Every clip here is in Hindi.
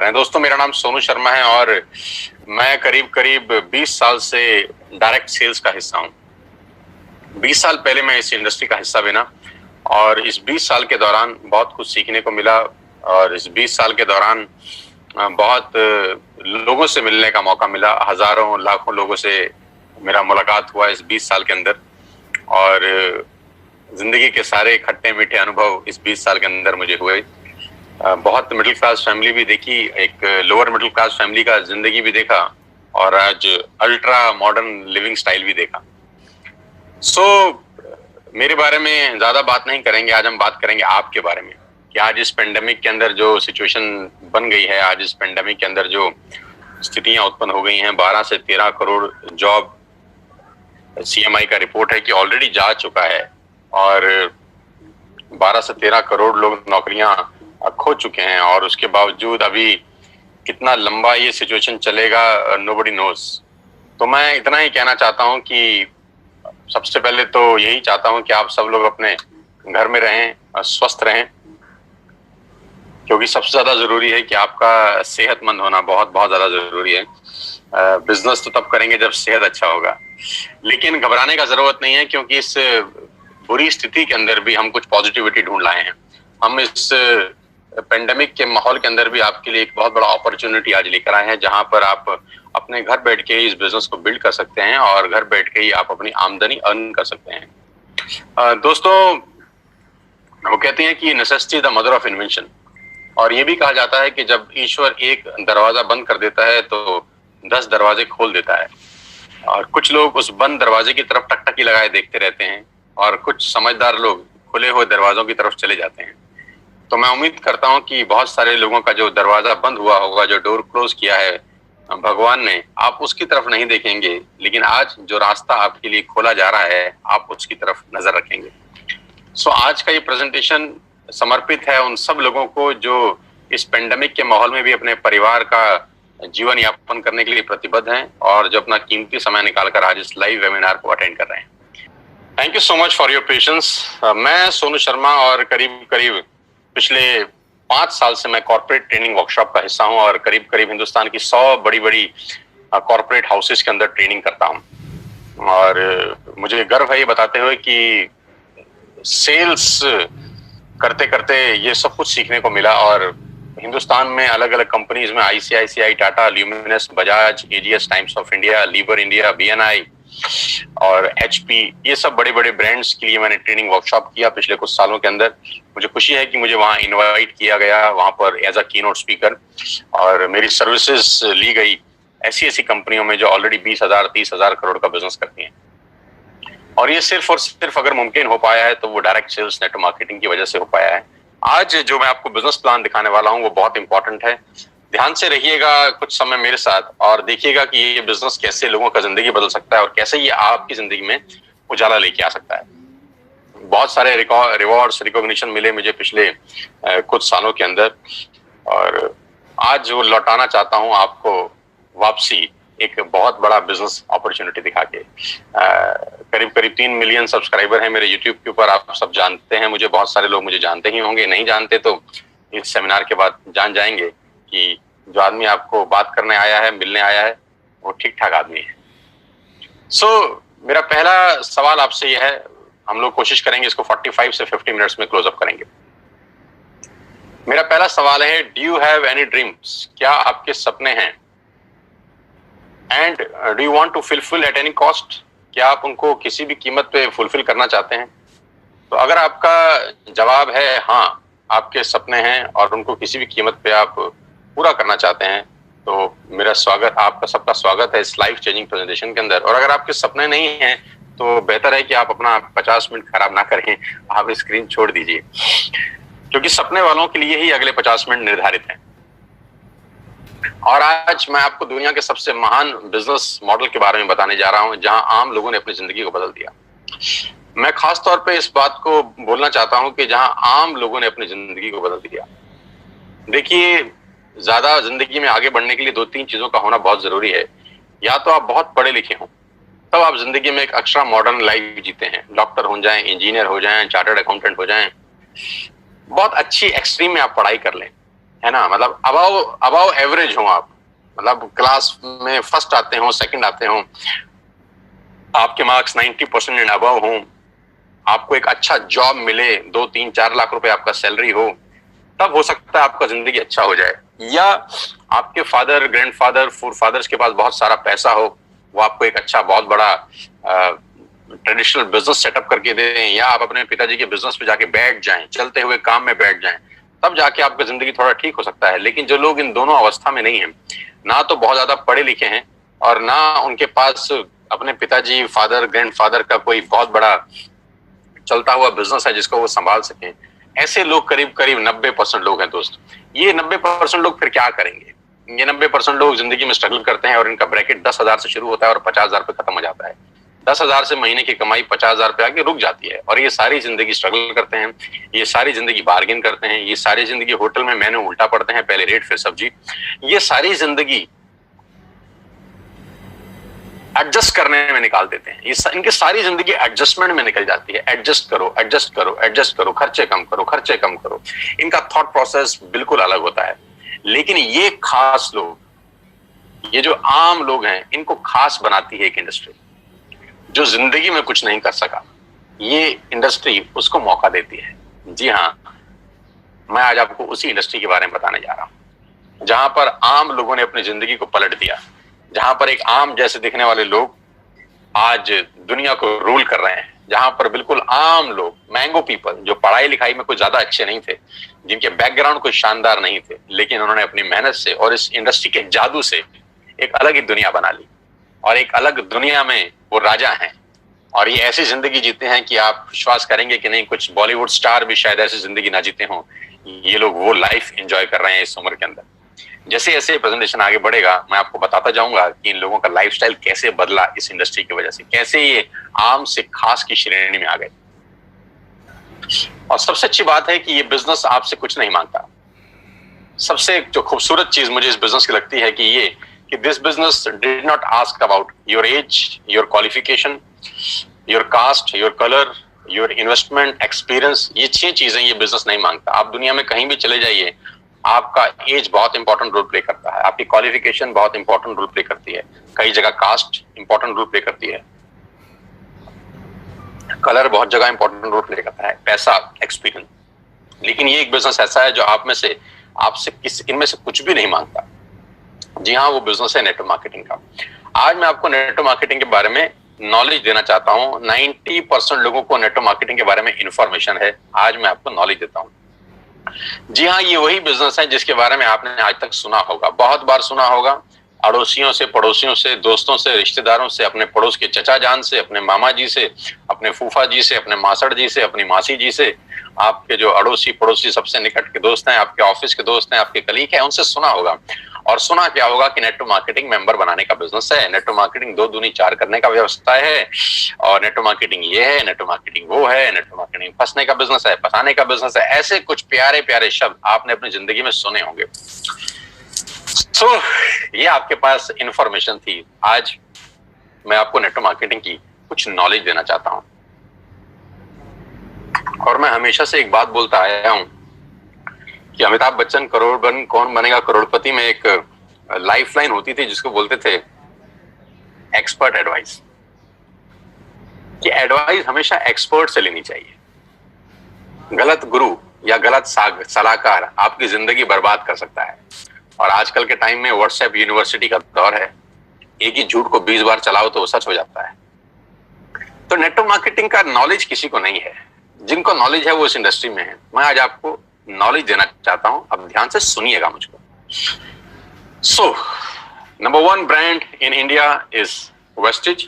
रहे हैं। दोस्तों, मेरा नाम सोनू शर्मा है और मैं करीब करीब 20 साल से डायरेक्ट सेल्स का हिस्सा हूँ। 20 साल पहले मैं इस इंडस्ट्री का हिस्सा बना और इस 20 साल के दौरान बहुत कुछ सीखने को मिला और इस 20 साल के दौरान बहुत लोगों से मिलने का मौका मिला। हजारों लाखों लोगों से मेरा मुलाकात हुआ इस 20 साल के अंदर और जिंदगी के सारे खट्टे मीठे अनुभव इस 20 साल के अंदर मुझे हुए। बहुत मिडिल क्लास फैमिली भी देखी, एक लोअर मिडिल क्लास फैमिली का जिंदगी भी देखा और आज अल्ट्रा मॉडर्न लिविंग स्टाइल भी देखा। मेरे बारे में ज्यादा बात नहीं करेंगे, आज हम बात करेंगे आपके बारे में कि आज इस पेंडेमिक के अंदर जो सिचुएशन बन गई है, आज इस पेंडेमिक के अंदर जो स्थितियां उत्पन्न हो गई हैं, 12 से 13 करोड़ जॉब सीएमआई का रिपोर्ट है कि ऑलरेडी जा चुका है और 12 से 13 करोड़ लोग नौकरियां खो चुके हैं और उसके बावजूद अभी कितना लंबा ये सिचुएशन चलेगा, नोबडी नोज। तो मैं इतना ही कहना चाहता हूं कि सबसे पहले तो यही चाहता हूं कि आप सब लोग अपने घर में रहें, स्वस्थ रहें, क्योंकि सबसे ज्यादा जरूरी है कि आपका सेहतमंद होना बहुत बहुत ज्यादा जरूरी है। बिजनेस तो तब करेंगे जब सेहत अच्छा होगा, लेकिन घबराने का जरूरत नहीं है क्योंकि इस बुरी स्थिति के अंदर भी हम कुछ पॉजिटिविटी ढूंढ लाए हैं। हम इस पेंडेमिक के माहौल के अंदर भी आपके लिए एक बहुत बड़ा अपॉर्चुनिटी आज लेकर आए हैं, जहां पर आप अपने घर बैठ के ही इस बिजनेस को बिल्ड कर सकते हैं और घर बैठ के ही आप अपनी आमदनी अर्न कर सकते हैं। दोस्तों, वो कहते हैं कि necessity the mother of invention, और ये भी कहा जाता है कि जब ईश्वर एक दरवाजा बंद कर देता है तो 10 दरवाजे खोल देता है। और कुछ लोग उस बंद दरवाजे की तरफ टकटकी लगाए देखते रहते हैं और कुछ समझदार लोग खुले हुए दरवाजों की तरफ चले जाते हैं। तो मैं उम्मीद करता हूं कि बहुत सारे लोगों का जो दरवाजा बंद हुआ होगा, जो डोर क्लोज किया है भगवान ने, आप उसकी तरफ नहीं देखेंगे, लेकिन आज जो रास्ता आपके लिए खोला जा रहा है आप उसकी तरफ नजर रखेंगे। आज का ये प्रेजेंटेशन समर्पित है उन सब लोगों को जो इस पेंडेमिक के माहौल में भी अपने परिवार का जीवन यापन करने के लिए प्रतिबद्ध हैं और जो अपना कीमती समय निकालकर आज इस लाइव वेबिनार को अटेंड कर रहे हैं। Thank you so much for your patience. मैं सोनू शर्मा और करीब करीब पिछले 5 साल से मैं कॉर्पोरेट ट्रेनिंग वर्कशॉप का हिस्सा हूं और करीब करीब हिंदुस्तान की 100 बड़ी बड़ी कॉर्पोरेट हाउसेस के अंदर ट्रेनिंग करता हूं। और मुझे गर्व है ये बताते हुए कि सेल्स करते करते ये सब कुछ सीखने को मिला और हिंदुस्तान में अलग अलग कंपनीज में ICICI, Tata, Luminous, Bajaj, AGS, Times of India, Lever India, BNI और एचपी, ये सब बड़े बड़े ब्रांड्स के लिए मैंने ट्रेनिंग वर्कशॉप किया पिछले कुछ सालों के अंदर। मुझे खुशी है कि मुझे वहां इनवाइट किया गया, वहां पर एज अ कीनोट स्पीकर, और मेरी सर्विसेज ली गई ऐसी कंपनियों में जो ऑलरेडी 20,000 30,000 करोड़ का बिजनेस करती हैं। और ये सिर्फ और सिर्फ अगर मुमकिन हो पाया है तो वो डायरेक्ट सेल्स नेटवर्क मार्केटिंग की वजह से हो पाया है। आज जो मैं आपको बिजनेस प्लान दिखाने वाला हूं वो बहुत इंपॉर्टेंट है। ध्यान से रहिएगा कुछ समय मेरे साथ और देखिएगा कि ये बिजनेस कैसे लोगों का जिंदगी बदल सकता है और कैसे ये आपकी जिंदगी में उजाला लेके आ सकता है। बहुत सारे रिवॉर्ड्स, रिकॉग्निशन मिले मुझे पिछले कुछ सालों के अंदर और आज वो लौटाना चाहता हूं आपको वापसी एक बहुत बड़ा बिजनेस अपॉर्चुनिटी दिखा के। करीब करीब 3 मिलियन सब्सक्राइबर हैं मेरे यूट्यूब के ऊपर, आप सब जानते हैं मुझे, बहुत सारे लोग मुझे जानते ही होंगे, नहीं जानते तो इस सेमिनार के बाद जान जाएंगे कि जो आदमी आपको बात करने आया है, मिलने आया है, वो ठीक ठाक आदमी है। मेरा पहला सवाल आपसे यह है, हम लोग कोशिश करेंगे इसको 45 से 50 मिनट्स में क्लोज अप करेंगे। मेरा पहला सवाल है, do you have any dreams? क्या आपके सपने हैं? And do you want to fulfil at any cost? क्या आप उनको किसी भी कीमत पे फुलफिल करना चाहते हैं? तो अगर आपका जवाब है हाँ, आपके सपने हैं और उनको किसी भी कीमत पे आप पूरा करना चाहते हैं, तो मेरा स्वागत, आपका सबका स्वागत है इस लाइफ चेंजिंग प्रेजेंटेशन के अंदर। और अगर आपके सपने नहीं हैं तो बेहतर है कि आप अपना 50 मिनट खराब ना करें, आप स्क्रीन छोड़ दीजिए, क्योंकि सपने वालों के लिए ही अगले 50 मिनट निर्धारित हैं। और आज मैं आपको दुनिया के सबसे महान बिजनेस मॉडल के बारे में बताने जा रहा हूं जहां आम लोगों ने अपनी जिंदगी को बदल दिया। मैं खास तौर पे इस बात को बोलना चाहता हूं कि जहां आम लोगों ने अपनी जिंदगी को बदल दिया। देखिए, ज्यादा जिंदगी में आगे बढ़ने के लिए 2-3 चीजों का होना बहुत जरूरी है। या तो आप बहुत पढ़े लिखे हों, तब आप जिंदगी में एक एक्स्ट्रा मॉडर्न लाइफ जीते हैं, डॉक्टर हो जाएं, इंजीनियर हो जाएं, चार्टर्ड अकाउंटेंट हो जाएं, बहुत अच्छी एक्सट्रीम में आप पढ़ाई कर लें। है ना, मतलब अबाव अबाव एवरेज हो आप, मतलब क्लास में फर्स्ट आते हो, सेकंड आते हो, आपके मार्क्स 90% एंड अबाव हो, आपको एक अच्छा जॉब मिले, 2 3 4 लाख रुपए आपका सैलरी हो, तब हो सकता है आपका जिंदगी अच्छा हो जाए। या आपके फादर, ग्रैंडफादर, फोरफादर्स के पास बहुत सारा पैसा हो, वो आपको एक अच्छा बहुत बड़ा ट्रेडिशनल बिजनेस सेटअप करके दें, या आप अपने पिताजी के बिजनेस पे जाके बैठ जाएं, चलते हुए काम में बैठ जाएं, तब जाके आपका जिंदगी थोड़ा ठीक हो सकता है। लेकिन जो लोग इन दोनों अवस्था में नहीं है, ना तो बहुत ज्यादा पढ़े लिखे हैं और ना उनके पास अपने पिताजी, फादर, ग्रैंडफादर का कोई बहुत बड़ा चलता हुआ बिजनेस है जिसको वो संभाल सकें, ऐसे लोग करीब करीब 90% लोग हैं दोस्त। ये 90% लोग फिर क्या करेंगे? ये 90% लोग जिंदगी में स्ट्रगल करते हैं और इनका ब्रैकेट 10,000 से शुरू होता है और 50,000 पे खत्म हो जाता है। 10,000 से महीने की कमाई 50,000 पे आके रुक जाती है, और ये सारी जिंदगी स्ट्रगल करते हैं, ये सारी जिंदगी बार्गेन करते हैं, ये सारी जिंदगी होटल में मेन्यू उल्टा पड़ते हैं, पहले रेट फिर सब्जी, ये सारी जिंदगी एडजस्ट करने में निकाल देते हैं। इनकी सारी जिंदगी एडजस्टमेंट में निकल जाती है। एडजस्ट करो, एडजस्ट करो, एडजस्ट करो, खर्चे कम करो, खर्चे कम करो। इनका थॉट प्रोसेस बिल्कुल अलग होता है। लेकिन ये खास लोग, ये जो आम लोग हैं, इनको खास बनाती है एक इंडस्ट्री। जो जिंदगी में कुछ नहीं कर सका, ये इंडस्ट्री उसको मौका देती है। जी हाँ, मैं आज आपको उसी इंडस्ट्री के बारे में बताने जा रहा हूं, जहां पर आम लोगों ने अपनी जिंदगी को पलट दिया, जहां पर एक आम जैसे दिखने वाले लोग आज दुनिया को रूल कर रहे हैं, जहां पर बिल्कुल आम लोग, मैंगो पीपल, जो पढ़ाई लिखाई में कुछ ज्यादा अच्छे नहीं थे, जिनके बैकग्राउंड कुछ शानदार नहीं थे, लेकिन उन्होंने अपनी मेहनत से और इस इंडस्ट्री के जादू से एक अलग ही दुनिया बना ली, और एक अलग दुनिया में वो राजा हैं। और ये ऐसी जिंदगी जीते हैं कि आप विश्वास करेंगे कि नहीं, कुछ बॉलीवुड स्टार भी शायद ऐसी जिंदगी ना जीते हों। ये लोग वो लाइफ एंजॉय कर रहे हैं इस उम्र के अंदर। जैसे जैसे प्रेजेंटेशन आगे बढ़ेगा, मैं आपको बताता जाऊंगा कि इन लोगों का लाइफस्टाइल कैसे बदला इस इंडस्ट्री की वजह से, कैसे ये आम से खास की श्रेणी में आ गए। और सबसे अच्छी बात है कि ये बिजनेस आपसे कुछ नहीं मांगता। सबसे जो खूबसूरत चीज मुझे इस बिजनेस की लगती है कि this business did not ask about your age, your qualification, your cast, your colour, your investment experience. ये 6 चीजें ये बिजनेस नहीं मांगता। आप दुनिया में कहीं भी चले जाइए, आपका एज बहुत इंपॉर्टेंट रोल प्ले करता है, आपकी क्वालिफिकेशन बहुत इंपॉर्टेंट रोल प्ले करती है, कई जगह कास्ट इंपॉर्टेंट रोल प्ले करती है, कलर बहुत जगह इंपॉर्टेंट रोल प्ले करता है, पैसा, एक्सपीरियंस। लेकिन ये एक बिजनेस ऐसा है जो आपसे इनमें से कुछ भी नहीं मांगता। जी हाँ, वो बिजनेस है नेटवर्क मार्केटिंग का। आज मैं आपको नेटवर्क मार्केटिंग के बारे में नॉलेज देना चाहता हूँ। 90% लोगों को नेटवर्क मार्केटिंग के बारे में इंफॉर्मेशन है, आज मैं आपको नॉलेज देता हूँ। जी हाँ, ये वही बिजनेस है जिसके बारे में आपने आज तक सुना होगा, बहुत बार सुना होगा, अड़ोसियों से, पड़ोसियों से, दोस्तों से, रिश्तेदारों से, अपने पड़ोस के चचा जान से, अपने मामा जी से, अपने फूफा जी से, अपने मासड़ जी से, अपनी मासी जी से, आपके जो अड़ोसी पड़ोसी सबसे निकट के दोस्त हैं, आपके ऑफिस के दोस्त हैं, आपके कलीग हैं, उनसे सुना होगा। और सुना क्या होगा कि नेटवर्क मार्केटिंग मेंबर बनाने का बिजनेस है, नेटवर्क मार्केटिंग 2 दूनी 4 करने का व्यवस्था है, और नेटवर्क मार्केटिंग ये है, नेटवर्क मार्केटिंग वो है, नेटवर्क मार्केटिंग फंसने का बिजनेस है, फंसाने का बिजनेस है। ऐसे कुछ प्यारे प्यारे शब्द आपने अपनी जिंदगी में सुने होंगे। ये आपके पास इंफॉर्मेशन थी। आज मैं आपको नेटवर्क मार्केटिंग की कुछ नॉलेज देना चाहता हूं। और मैं हमेशा से एक बात बोलता आया हूं कि अमिताभ बच्चन कौन बनेगा करोड़पति में एक लाइफलाइन होती थी जिसको बोलते थे एक्सपर्ट एडवाइस, कि एडवाइस हमेशा एक्सपर्ट से लेनी चाहिए। गलत गुरु या गलत सलाहकार आपकी जिंदगी बर्बाद कर सकता है। और आजकल के टाइम में व्हाट्सएप यूनिवर्सिटी का दौर है, एक ही झूठ को 20 बार चलाओ तो वो सच हो जाता है। तो नेटवर्क मार्केटिंग का नॉलेज किसी को नहीं है, जिनको नॉलेज है वो इस इंडस्ट्री में है। मैं आज आपको नॉलेज देना चाहता हूं, अब ध्यान से सुनिएगा मुझको। Number 1 brand in India is Vestige.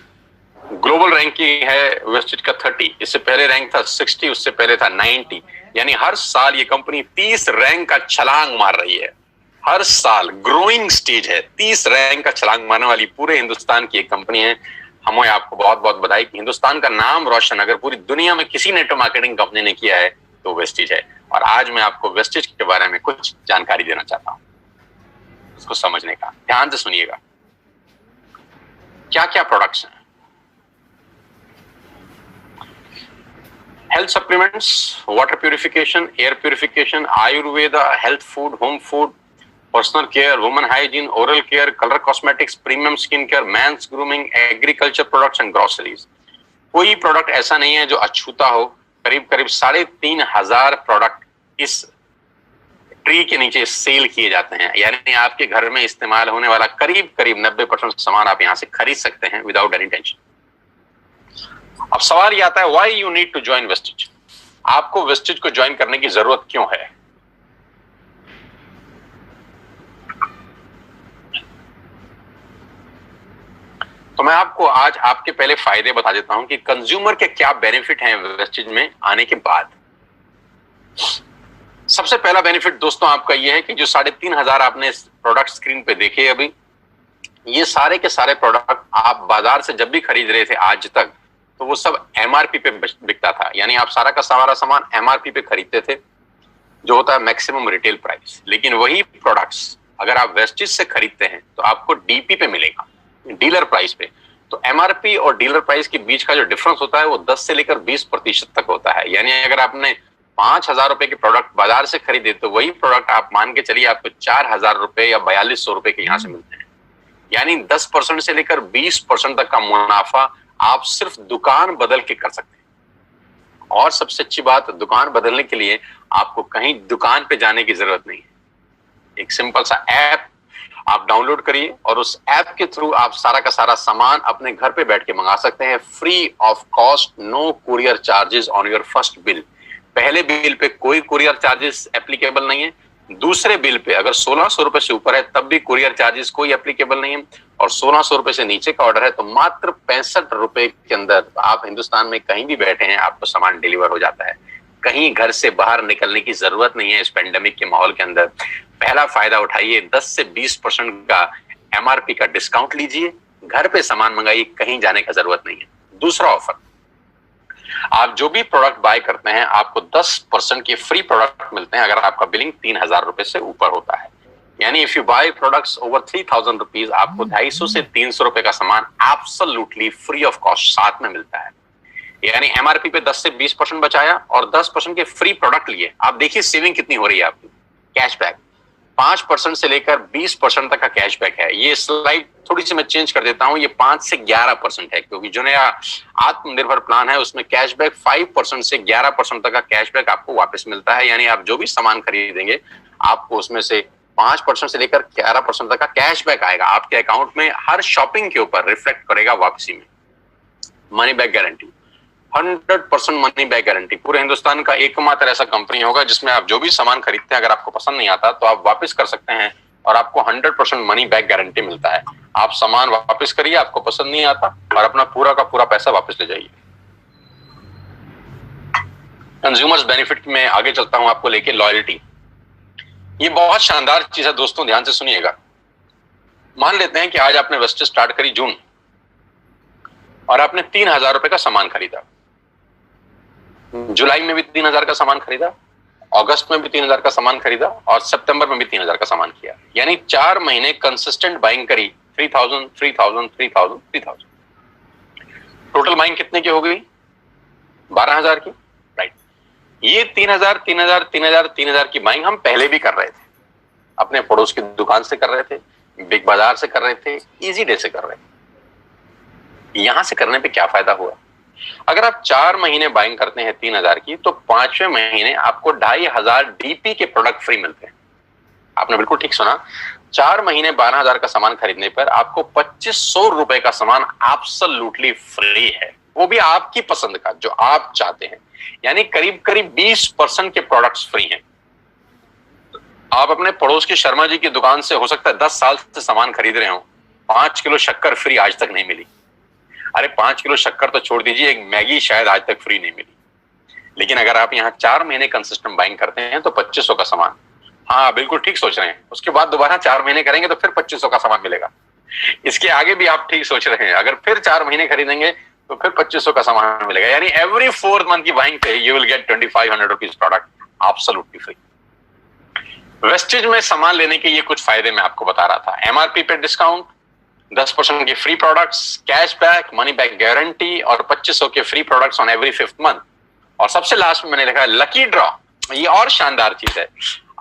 Global ranking है वेस्टिज का 30, इससे पहले रैंक था 60, उससे पहले था 90। यानी हर साल ये कंपनी 30 रैंक का छलांग मार रही है। हर साल ग्रोइंग स्टेज है, 30 रैंक का छलांग मारने वाली पूरे हिंदुस्तान की एक कंपनी है। हमें आपको बहुत बहुत बधाई कि हिंदुस्तान का नाम रोशन अगर पूरी दुनिया में किसी नेटवर्क मार्केटिंग कंपनी ने किया है तो वेस्टिज है। और आज मैं आपको वेस्टिज के बारे में कुछ जानकारी देना चाहता हूं, उसको समझने का ध्यान से सुनिएगा। क्या क्या प्रोडक्ट्स हैं health supplements, water purification, air purification, Ayurveda, health food, home food, personal care, women hygiene, oral care, colour cosmetics, premium skin care, mains grooming, agriculture products and groceries. कोई प्रोडक्ट ऐसा नहीं है जो अछूता हो। करीब करीब 3,500 प्रोडक्ट इस ट्री के नीचे सेल किए जाते हैं। यानी आपके घर में इस्तेमाल होने वाला करीब करीब 90% सामान आप यहां से खरीद सकते हैं विदाउट एनी टेंशन। अब सवाल ये आता है, why you need to join Vestige? आपको वेस्टिज को ज्वाइन करने की जरूरत क्यों है? तो मैं आपको आज आपके पहले फायदे बता देता हूं कि कंज्यूमर के क्या बेनिफिट हैं वेस्टिज में आने के बाद। सबसे पहला बेनिफिट दोस्तों आपका यह है कि जो 3,500 आपने प्रोडक्ट स्क्रीन पे देखे अभी, ये सारे के सारे प्रोडक्ट आप बाजार से जब भी खरीद रहे थे आज तक, तो वो सब एमआरपी पे बिकता था। यानी आप सारा का सारा सामान एमआरपी पे खरीदते थे, जो होता है मैक्सिमम रिटेल प्राइस। लेकिन वही प्रोडक्ट्स अगर आप वेस्टिज से खरीदते हैं तो आपको डीपी पे मिलेगा, डीलर प्राइस पे। तो एमआरपी और डीलर प्राइस के बीच का जो डिफरेंस होता है वो 10 से लेकर 20% तक होता है। यानी अगर आपने 5,000 रुपए के प्रोडक्ट बाजार से खरीदे तो वही प्रोडक्ट आप मान के चलिए आपको 4,000 रुपए या 4,200 रुपए के यहां से मिलते हैं। यानी 10% से लेकर 20% तक का मुनाफा आप सिर्फ दुकान बदल के कर सकते हैं। और सबसे अच्छी बात, दुकान बदलने के लिए आपको कहीं दुकान पे जाने की जरूरत नहीं है। एक सिंपल सा ऐप आप डाउनलोड करिए और उस ऐप के थ्रू आप सारा का सारा सामान अपने घर पे बैठ के मंगा सकते हैं, free of cost, no courier charges on your first bill. पहले बिल पे कोई कुरियर चार्जेस एप्लीकेबल नहीं है। दूसरे बिल पे अगर 1,600 रुपए से ऊपर है तब भी कुरियर चार्जेस कोई एप्लीकेबल नहीं है। और 1,600 रुपए से नीचे का ऑर्डर है तो मात्र 65 रुपए के अंदर आप हिंदुस्तान में कहीं भी बैठे हैं, आपको सामान डिलीवर हो जाता है। कहीं घर से बाहर निकलने की जरूरत नहीं है इस पेंडेमिक के माहौल के अंदर। पहला फायदा उठाइए, 10 से 20% का एमआरपी का डिस्काउंट लीजिए, घर पे सामान मंगाइए, कहीं जाने का जरूरत नहीं है। दूसरा ऑफर, आप जो भी प्रोडक्ट बाय करते हैं आपको 10% के फ्री प्रोडक्ट मिलते हैं अगर आपका बिलिंग 3,000 रुपए से ऊपर होता है। यानी if you buy products over 3,000 rupees, आपको 250 से 300 रुपए का सामान एब्सोल्युटली फ्री ऑफ कॉस्ट साथ में मिलता है। यानी एमआरपी पे 10 से 20% बचाया और 10% के फ्री प्रोडक्ट लिए। आप देखिए सेविंग कितनी हो रही है आपकी। कैशबैक 5% से लेकर 20% तक का कैशबैक है। ये स्लाइड थोड़ी सी मैं चेंज कर देता हूं, ये 5 से 11% है, क्योंकि जो नया आत्मनिर्भर प्लान है उसमें कैशबैक 5% से 11% तक का कैशबैक आपको वापस मिलता है। यानी आप जो भी सामान खरीदेंगे आपको उसमें से 5% से लेकर 11% तक का कैशबैक आएगा आपके अकाउंट में, हर शॉपिंग के ऊपर रिफ्लेक्ट करेगा वापसी में। Money back guarantee, 100% money back guarantee. पूरे हिंदुस्तान का एकमात्र ऐसा कंपनी होगा जिसमें आप जो भी सामान खरीदते हैं अगर आपको पसंद नहीं आता तो आप वापस कर सकते हैं और आपको 100% मनी बैक गारंटी मिलता है। आप सामान वापस करिए, आपको पसंद नहीं आता, और अपना पूरा का पूरा पैसा वापस ले जाइए। कंज्यूमर्स बेनिफिट में आगे चलता हूं आपको लेके, लॉयल्टी। ये बहुत शानदार चीज है दोस्तों, ध्यान से सुनिएगा। मान लेते हैं कि आज आपने वेस्टेज स्टार्ट करी जून और आपने 3,000 रुपए का सामान खरीदा। जुलाई में भी 3,000 का सामान खरीदा, अगस्त में भी 3,000 का सामान खरीदा और सितंबर में भी 3,000 का सामान किया। यानी 4 महीने कंसिस्टेंट बाइंग करी, 3,000 3,000 3,000 3,000। टोटल बाइंग कितने की हो गई? 12,000 की, राइट। ये 3,000 3,000 3,000 3,000 की बाइंग हम पहले भी कर रहे थे, अपने पड़ोस की दुकान से कर रहे थे, बिग बाजार से कर रहे थे, इजी डे से कर रहे थे। यहां से करने पे क्या फायदा हुआ? अगर आप 4 महीने बाइंग करते हैं 3,000 की तो 5वें महीने आपको 2,500 डीपी के प्रोडक्ट फ्री मिलते हैं। आपने बिल्कुल ठीक सुना, 4 महीने 12,000 का सामान खरीदने पर आपको 2,500 रुपए का सामान एब्सोल्युटली फ्री है, वो भी आपकी पसंद का जो आप चाहते हैं। यानी करीब करीब 20% के प्रोडक्ट्स फ्री हैं। आप अपने पड़ोस की शर्मा जी की दुकान से हो सकता है 10 साल से सामान खरीद रहे हो, 5 किलो शक्कर फ्री आज तक नहीं मिली। अरे 5 किलो शक्कर तो छोड़ दीजिए, एक मैगी शायद आज तक फ्री नहीं मिली। लेकिन अगर आप यहाँ 4 महीने कंसिस्टेंट बाइंग करते हैं तो 2,500 का सामान, हाँ बिल्कुल ठीक सोच रहे हैं, उसके बाद दोबारा 4 महीने करेंगे तो फिर 2,500 का सामान मिलेगा। इसके आगे भी आप ठीक सोच रहे हैं, अगर फिर 4 महीने खरीदेंगे तो फिर 2,500 का सामान मिलेगा। यानी एवरी 4th मंथ की बाइंग पे you will get 2,500 rupees product absolutely free. Wastage में सामान लेने के ये कुछ फायदे मैं आपको बता रहा था। एमआरपी पे डिस्काउंट, 10% के free products, cashback, money back guarantee और 2,500 के free products on every 5th month. और सबसे लास्ट में मैंने लिखा है लकी ड्रॉ। ये और शानदार चीज है,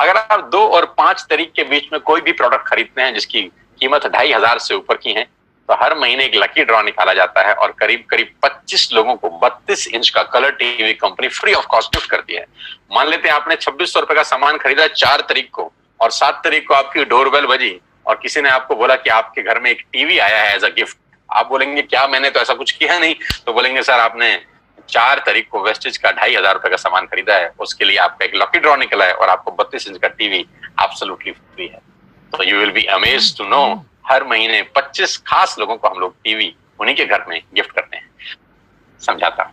अगर आप 2 और 5 तारीख के बीच में कोई भी प्रोडक्ट खरीदते हैं जिसकी कीमत 2,500 से ऊपर की है, तो हर महीने एक लकी ड्रॉ निकाला जाता है और करीब करीब 25 लोगों को 32 इंच का colour TV company free of cost gift करती है। मान लेते हैं आपने 2600 रुपए का सामान खरीदा 4 तारीख को और 7 तारीख को आपकी डोरबेल बजी और किसी ने आपको बोला कि आपके घर में एक टीवी आया है एज अ गिफ्ट। आप बोलेंगे क्या, मैंने तो ऐसा कुछ किया नहीं। तो बोलेंगे सर आपने 4 तारीख को वेस्टेज का 2,500 रुपए का सामान खरीदा है, उसके लिए आपका एक लकी ड्रॉ निकला है और आपको 32 इंच का टीवी एब्सोल्युटली फ्री है। तो you will be amazed to know हर महीने 25 खास लोगों को हम लोग टीवी उन्हीं के घर में गिफ्ट करते हैं। समझाता हूं।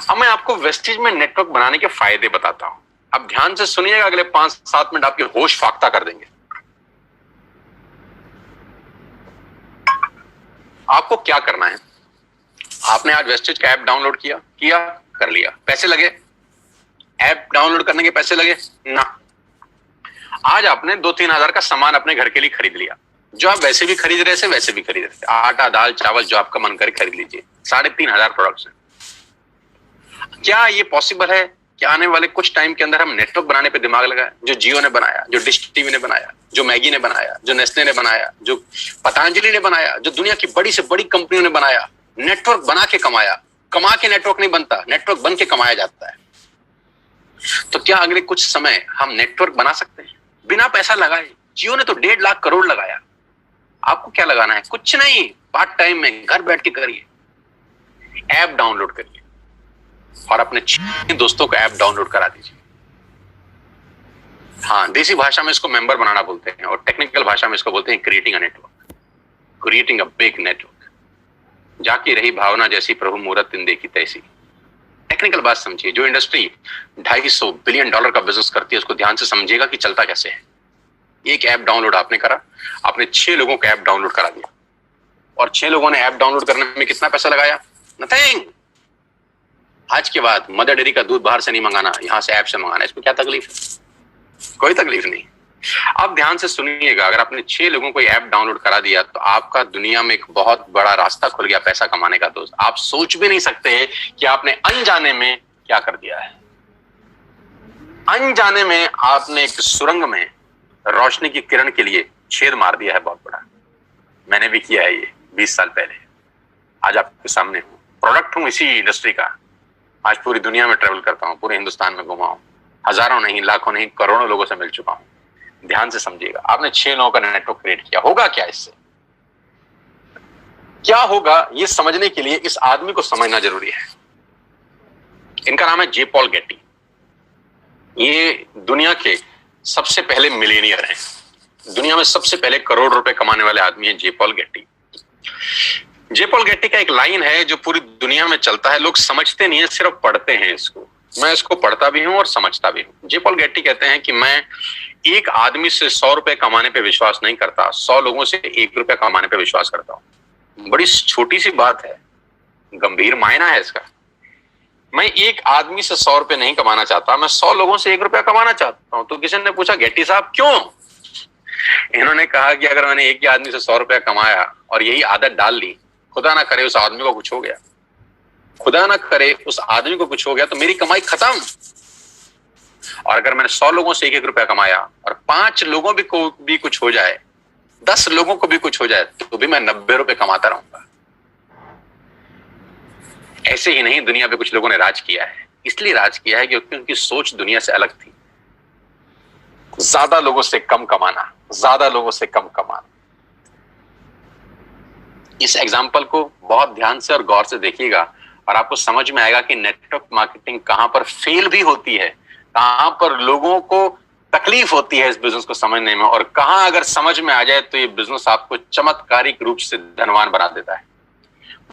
अब मैं आपको वेस्टेज में नेटवर्क बनाने के फायदे बताता हूं। अब ध्यान से सुनिएगा, अगले 5-7 मिनट आपके होश फाख्ता कर देंगे। आपको क्या करना है, आपने आज वेस्टेज का ऐप डाउनलोड किया कर लिया, पैसे लगे? ऐप डाउनलोड करने के पैसे लगे ना। आज आपने 2-3 हजार का सामान अपने घर के लिए खरीद लिया, जो आप वैसे भी खरीद रहे थे वैसे भी खरीद रहे थे। आटा, दाल, चावल जो आपका मन करे खरीद लीजिए। 3,500 प्रोडक्ट्स हैं। क्या ये पॉसिबल है कि आने वाले कुछ टाइम के अंदर हम नेटवर्क बनाने पे दिमाग लगाएं? जो जियो ने बनाया, जो डिश टीवी ने बनाया, जो मैगी ने बनाया, जो नेस्ले ने बनाया, जो पतंजलि ने बनाया, जो दुनिया की बड़ी से बड़ी कंपनियों ने बनाया, नेटवर्क बना के कमाया। कमा के नेटवर्क नहीं बनता, नेटवर्क बन के कमाया जाता है। तो क्या अगले कुछ समय हम नेटवर्क बना सकते हैं बिना पैसा लगाए? जियो ने तो 1.5 लाख करोड़ लगाया। आपको क्या लगाना है? कुछ नहीं, पार्ट टाइम में घर बैठ के करिए। ऐप डाउनलोड करिए और अपने 6 दोस्तों को ऐप डाउनलोड करा दीजिए। हाँ, देसी भाषा में इसको मेंबर बनाना बोलते हैं और टेक्निकल भाषा में इसको बोलते हैं creating a network, creating a big network. जाकी रही भावना जैसी प्रभु मूरत दिन देखी तैसी। टेक्निकल बात समझिए। जो इंडस्ट्री $250 बिलियन का बिजनेस करती है उसको ध्यान से समझिएगा कि चलता कैसे है। एक ऐप डाउनलोड आपने करा, आपने 6 लोगों को ऐप डाउनलोड करा दिया और 6 लोगों ने ऐप डाउनलोड करने में कितना पैसा लगाया? नथिंग। आज के बाद मदर डेयरी का दूध बाहर से नहीं मंगाना, यहां से ऐप से मंगाना। इसमें क्या तकलीफ है? कोई तकलीफ नहीं। अब ध्यान से सुनिएगा, अगर आपने 6 लोगों को ऐप डाउनलोड करा दिया तो आपका दुनिया में एक बहुत बड़ा रास्ता खुल गया पैसा कमाने का। दोस्त, आप सोच भी नहीं सकते कि आपने अनजाने में क्या कर दिया है। अनजाने में आपने एक सुरंग में रोशनी की किरण के लिए छेद मार दिया है बहुत बड़ा। मैंने भी किया है ये 20 साल पहले। आज आपके सामने हूं, प्रोडक्ट हूं इसी इंडस्ट्री का। आज पूरी दुनिया में ट्रेवल करता हूं, पूरे हिंदुस्तान में घुमा हूं, हजारों नहीं, लाखों नहीं, करोड़ों लोगों से मिल चुका हूं। ध्यान से समझिएगा, आपने 6 लोगों का नेटवर्क क्रिएट किया। होगा क्या इससे? क्या होगा ये समझने के लिए इस आदमी को समझना जरूरी है। इनका नाम है जे पॉल गेटी। ये दुनिया के सबसे पहले मिलियनियर हैं। दुनिया में सबसे पहले करोड़ रुपए कमाने वाले आदमी हैं जे पॉल गेटी। जे पॉल गेटी का एक लाइन है जो पूरी दुनिया में चलता है, लोग समझते नहीं है, सिर्फ पढ़ते हैं इसको। मैं इसको पढ़ता भी हूं और समझता भी हूं। जे पॉल गेटी कहते हैं कि मैं एक आदमी से 100 रुपए कमाने पे विश्वास नहीं करता, 100 लोगों से 1 रुपया कमाने पे विश्वास करता हूं। बड़ी छोटी सी बात है, गंभीर मायना है इसका। मैं एक आदमी से 100 रुपए नहीं कमाना चाहता, मैं 100 लोगों से 1 रुपया कमाना चाहता हूं। तो किसी ने पूछा गेटी साहब क्यों? इन्होंने कहा कि अगर मैंने एक ही आदमी से 100 रुपया कमाया और यही आदत डाल ली, खुदा ना करे उस आदमी को कुछ हो गया, खुदा ना करे उस आदमी को कुछ हो गया, तो मेरी कमाई खत्म। और अगर मैंने 100 लोगों से 1-1 रुपया कमाया और 5 लोगों को भी कुछ हो जाए, 10 लोगों को भी कुछ हो जाए, तो भी मैं 90 रुपए कमाता रहूंगा। ऐसे ही नहीं, दुनिया पे कुछ लोगों ने राज किया है। इसलिए राज किया है क्योंकि उनकी सोच दुनिया से अलग थी। ज्यादा लोगों से कम कमाना, ज्यादा लोगों से कम कमाना। इस एग्जाम्पल को बहुत ध्यान से और गौर से देखिएगा और आपको समझ में आएगा कि नेटवर्क मार्केटिंग कहां पर फेल भी होती है, कहां पर लोगों को तकलीफ होती है इस बिजनेस को समझने में, और कहां अगर समझ में आ जाए तो ये बिजनेस आपको चमत्कारिक रूप से धनवान बना देता है।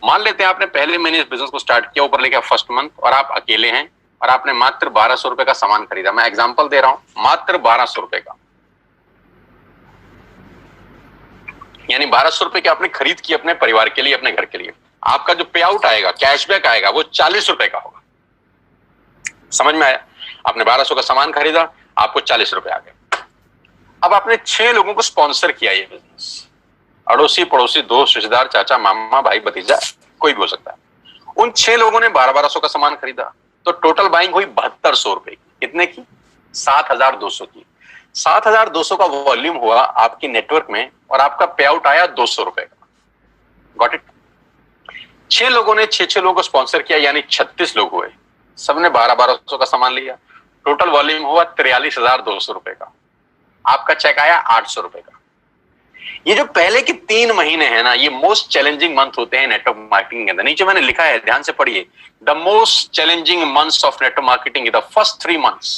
मान लेते हैं आपने पहले महीने इस बिजनेस को स्टार्ट किया, ऊपर लेके फर्स्ट मंथ, और आप अकेले हैं और आपने मात्र 1200 रुपए का सामान खरीदा। मैं एग्जांपल दे रहा हूं, मात्र 1200 रुपए का, यानी 1200 रुपए की आपने खरीद की अपने परिवार के लिए, अपने घर के लिए। आपका जो पे आउट आएगा, कैशबैक आएगा, वो 40 रुपए का होगा। समझ में आया? आपने 1200 का सामान खरीदा, आपको 40 रुपए आ गए। अब आपने 6 लोगों को स्पॉन्सर किया ये बिजनेस, अड़ोसी पड़ोसी, दोस्त, रिश्तेदार, चाचा, मामा, भाई, भतीजा, कोई भी हो सकता है। उन 6 लोगों ने 1200 का सामान खरीदा, तो टोटल बाइंग हुई 7200 रुपए की। कितने की? 7200 की। 7200 का वॉल्यूम हुआ आपकी नेटवर्क में और आपका पे आउट आया 200 रुपए का। Got it? 6 लोगों ने 6 लोगों को स्पॉन्सर किया, यानी 36 लोग हुए, सबने 1200 का सामान लिया। टोटल वॉल्यूम हुआ 43,200 रुपए का। आपका चेक आया 800 रुपए का। ये जो पहले के 3 महीने हैं ना, ये मोस्ट चैलेंजिंग मंथ होते हैं नेटवर्क मार्केटिंग के अंदर। नीचे मैंने लिखा है, ध्यान से पढ़िए। The most challenging months of network marketing the first 3 months.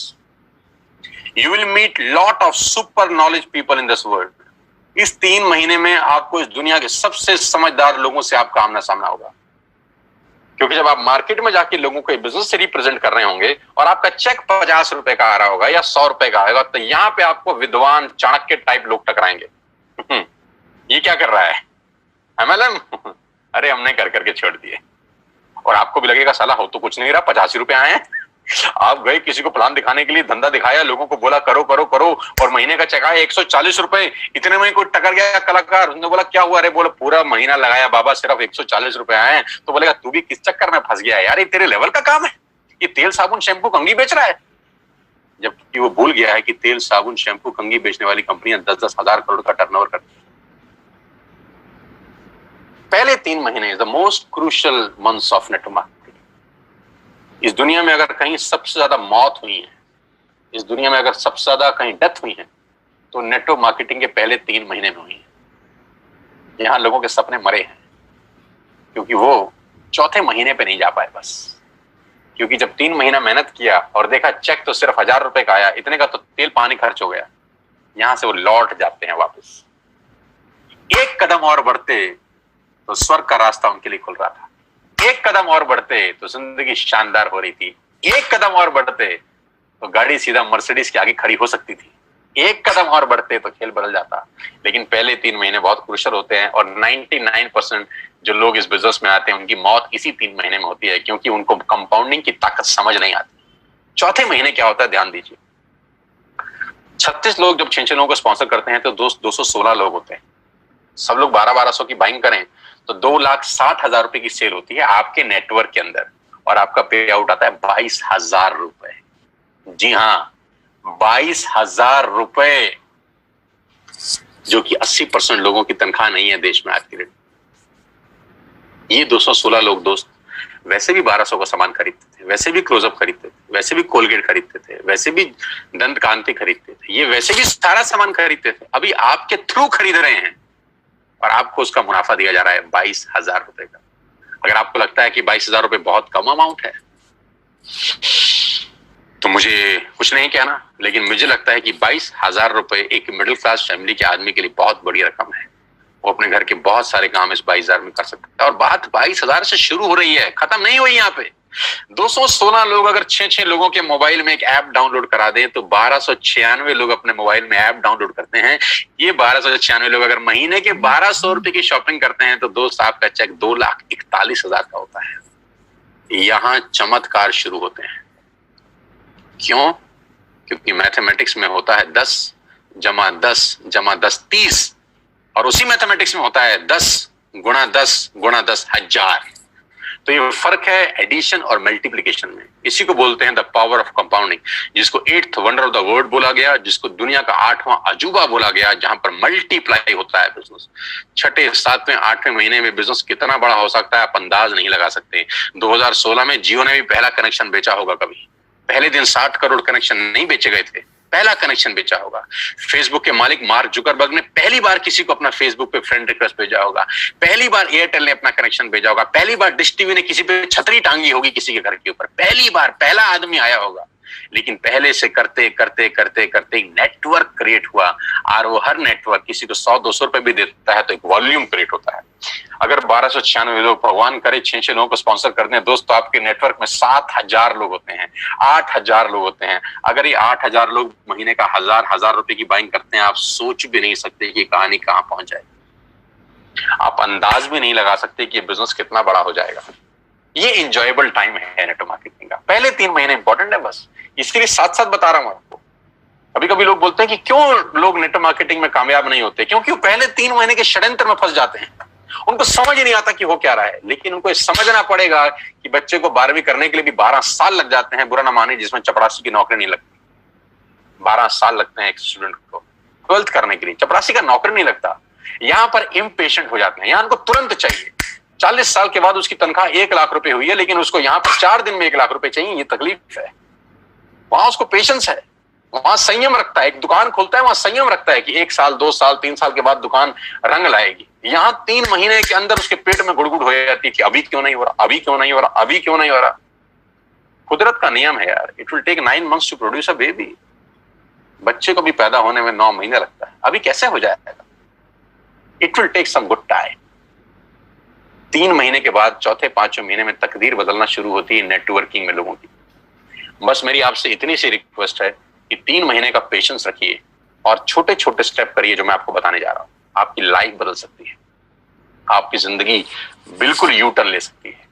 You will meet lot of super knowledge people in this world. इस 3 महीने में आपको इस दुनिया के सबसे समझदार लोगों से आपका आमना सामना होगा, क्योंकि जब आप मार्केट में जाके लोगों को बिजनेस से रिप्रेजेंट कर रहे होंगे और आपका चेक 50 रुपए का आ रहा होगा या 100 रुपए का आएगा, तो यहां पे आपको विद्वान चाणक्य टाइप लोग टकराएंगे। ये क्या कर रहा है MLM? अरे हमने कर करके छोड़ दिए। और आपको भी लगेगा साला हो तो कुछ नहीं रहा, 85 रुपए आए हैं। आप गए किसी को प्लान दिखाने के लिए, धंधा दिखाया, लोगों को बोला करो करो करो, और महीने का चेक आया 140 रुपए। इतने में कोई टकर गया कलाकार, उसने बोला क्या हुआ? अरे बोला पूरा महीना लगाया बाबा, सिर्फ 140 रुपए आए हैं। तो बोलेगा तू भी किस चक्कर में फंस गया यार, ये तेरे लेवल का काम है, ये तेल साबुन शैम्पू कंघी बेच रहा है। जबकि वो भूल गया है कि तेल साबुन शैम्पू कंघी बेचने वाली कंपनियां 10-10 हजार करोड़ का टर्नओवर करती है। पहले 3 महीने the most crucial months of network marketing. इस दुनिया में अगर कहीं सबसे ज्यादा मौत हुई है, इस दुनिया में अगर सबसे ज्यादा कहीं डेथ हुई है, तो नेटवर्क मार्केटिंग के पहले 3 महीने में हुई है। यहां लोगों के सपने मरे हैं क्योंकि वो चौथे महीने पे नहीं जा पाए बस। क्योंकि जब 3 महीना मेहनत किया और देखा चेक तो सिर्फ 1000 रुपए का आया, इतने का तो तेल पानी खर्च हो गया, यहां से वो लौट जाते हैं वापस। एक कदम और बढ़ते तो स्वर्ग का रास्ता उनके लिए खुल रहा था। एक कदम और बढ़ते तो जिंदगी शानदार हो रही थी। एक कदम और बढ़ते तो गाड़ी सीधा मर्सिडीज के आगे खड़ी हो सकती थी। एक कदम और बढ़ते तो खेल बदल जाता। लेकिन पहले 3 महीने बहुत क्रूशियल होते हैं और 99% जो लोग इस बिजनेस में आते हैं उनकी मौत इसी 3 महीने में होती है, क्योंकि उनको कंपाउंडिंग की ताकत समझ नहीं आती। चौथे महीने क्या होता है, ध्यान दीजिए। 36 लोग जब 6 लोगों को स्पॉन्सर करते हैं तो 216 लोग होते हैं। सब लोग 1200 की बाइंग करें तो 2,60,000 रुपए की सेल होती है आपके नेटवर्क के अंदर, और आपका पे आउट आता है 22,000 रुपए। जी हाँ, 22,000 रुपए, जो कि 80% लोगों की तनख्वाह नहीं है देश में आज की डेट। ये 216 लोग दोस्त वैसे भी 1200 का सामान खरीदते थे, वैसे भी क्लोजअप खरीदते थे, वैसे भी कोलगेट खरीदते थे, वैसे भी दंत कांति खरीदते थे, ये वैसे भी सारा सामान खरीदते थे, अभी आपके थ्रू खरीद रहे हैं और आपको उसका मुनाफा दिया जा रहा है 22,000 रुपए का। अगर आपको लगता है कि 22,000 रुपए बहुत कम अमाउंट है तो मुझे कुछ नहीं कहना, लेकिन मुझे लगता है कि 22,000 रुपए एक मिडिल क्लास फैमिली के आदमी के लिए बहुत बड़ी रकम है। वो अपने घर के बहुत सारे काम इस 22,000 में कर सकता है, और बात 22,000 से शुरू हो रही है, खत्म नहीं हुई। यहाँ पे 216 लोग अगर 6 लोगों के मोबाइल में एक ऐप डाउनलोड करा दें तो 1296 लोग अपने मोबाइल में ऐप डाउनलोड करते हैं। ये 1296 लोग अगर महीने के 1200 रुपए की शॉपिंग करते हैं तो दोस्त आपका चेक 2,41,000 का होता है। यहां चमत्कार शुरू होते हैं। क्यों? क्योंकि मैथमेटिक्स में होता है 10 जमा 10 जमा 10 30, और उसी मैथमेटिक्स में होता है 10 गुणा 10 गुणा 10 हजार। तो ये फर्क है एडिशन और मल्टीप्लिकेशन में। इसी को बोलते हैं द पावर ऑफ कंपाउंडिंग, जिसको 8th wonder of the world बोला गया, जिसको दुनिया का 8वां अजूबा बोला गया, जहां पर मल्टीप्लाई होता है बिजनेस। 6, 7, 8वें महीने में बिजनेस कितना बड़ा हो सकता है आप अंदाज नहीं लगा सकते। 2016 में जियो ने भी पहला कनेक्शन बेचा होगा। कभी पहले दिन 60 करोड़ कनेक्शन नहीं बेचे गए थे, पहला कनेक्शन बेचा होगा। फेसबुक के मालिक मार्क जुकरबर्ग ने पहली बार किसी को अपना फेसबुक पे फ्रेंड रिक्वेस्ट भेजा होगा। पहली बार एयरटेल ने अपना कनेक्शन भेजा होगा। पहली बार डिश टीवी ने किसी पे छतरी टांगी होगी किसी के घर के ऊपर। पहली बार पहला आदमी आया होगा। लेकिन पहले से करते करते करते करते एक नेटवर्क क्रिएट हुआ, और वो हर नेटवर्क किसी को 100-200 रुपए भी देता है तो एक वॉल्यूम क्रिएट होता है। अगर 1296 लोग भगवान करे 6 लोगों को स्पॉन्सर करते हैं दोस्तों, आपके नेटवर्क में 7,000 लोग होते हैं, 8,000 लोग होते हैं। अगर ये 8,000 लोग महीने का 1,000 रुपए की बाइंग करते हैं, आप सोच भी नहीं सकते कि कहानी कहां पहुंच जाएगी। आप अंदाज भी नहीं लगा सकते कि ये बिजनेस कितना बड़ा हो जाएगा। ये इंजॉयबल टाइम है नेटवर्क मार्केटिंग का। पहले 3 महीने इंपॉर्टेंट है, बस इसके लिए साथ साथ बता रहा हूं आपको। कभी कभी लोग बोलते हैं कि क्यों लोग नेटवर्क मार्केटिंग में कामयाब नहीं होते, क्योंकि वो पहले 3 महीने के षड्यंत्र में फंस जाते हैं। उनको समझ ही नहीं आता कि हो क्या रहा है, लेकिन उनको समझना पड़ेगा कि बच्चे को 12वीं करने के लिए भी 12 साल लग जाते हैं, बुरा ना माने, जिसमें चपरासी की नौकरी नहीं लगती। 12 साल लगते हैं एक स्टूडेंट को 12th करने के लिए, चपरासी का नौकरी नहीं लगता। यहां पर इम्पेशेंट हो जाते हैं, यहां उनको तुरंत चाहिए। 40 साल के बाद उसकी तनख्वाह 1 लाख रुपए हुई है, लेकिन उसको यहां पर 4 दिन में 1 लाख रुपए चाहिए। ये तकलीफ है। वहां उसको पेशेंस है, वहां संयम रखता है। एक दुकान खोलता है, वहां संयम रखता है कि 1 साल 2 साल 3 साल के बाद दुकान रंग लाएगी। यहां 3 महीने के अंदर उसके पेट में गुड़गुड़ हो जाती है कि अभी क्यों नहीं हो रहा, अभी क्यों नहीं हो रहा, अभी क्यों नहीं हो रहा। कुदरत का नियम है यार, it will take 9 months to produce a baby. बच्चे को भी पैदा होने में 9 महीने लगता है, अभी कैसे हो जाएगा। It will take some good time. 3 महीने के बाद चौथे 5वें महीने में तकदीर बदलना शुरू होती है नेटवर्किंग में लोगों की। बस मेरी आपसे इतनी सी रिक्वेस्ट है कि 3 महीने का पेशेंस रखिए और छोटे छोटे स्टेप करिए, जो मैं आपको बताने जा रहा हूं। आपकी लाइफ बदल सकती है, आपकी जिंदगी बिल्कुल यू टर्न ले सकती है।